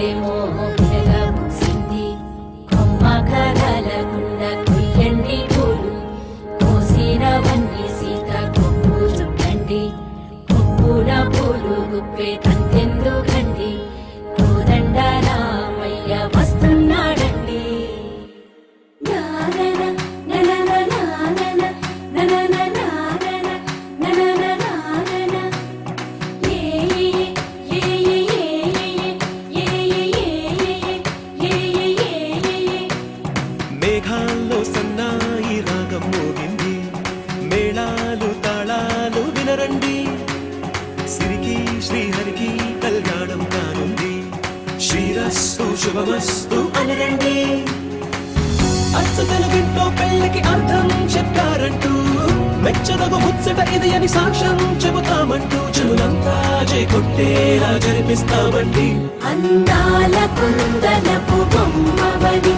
పూలేమో విరగబూసింది కొమ్మ కదలకుండ కొయ్యండి పూలు కోసినవన్నీ సీత కొప్పు చుట్టండి కొప్పున పూలు గుప్పే తంతెందుకండి కోదండ రామయ్య వస్తున్నాడండి మేఘాల్లో సన్నాయి రాగం మోగింది మేళాలు తాళాలు వినరండి సిరికి శ్రీహరికి కళ్యాణం కానుంది శ్రీరస్తు శుభమస్తు అనరండి అచ్చ తెలుగింట్లో పెళ్లికి అర్థం చెప్పారంటూ మెచ్చదగు ముచ్చట ఇది అని సాక్ష్యం చెబుతామంటూ జనులంతా కొట్టేలా జరిపిస్తామండి అందాల కుందనపు బొమ్మవని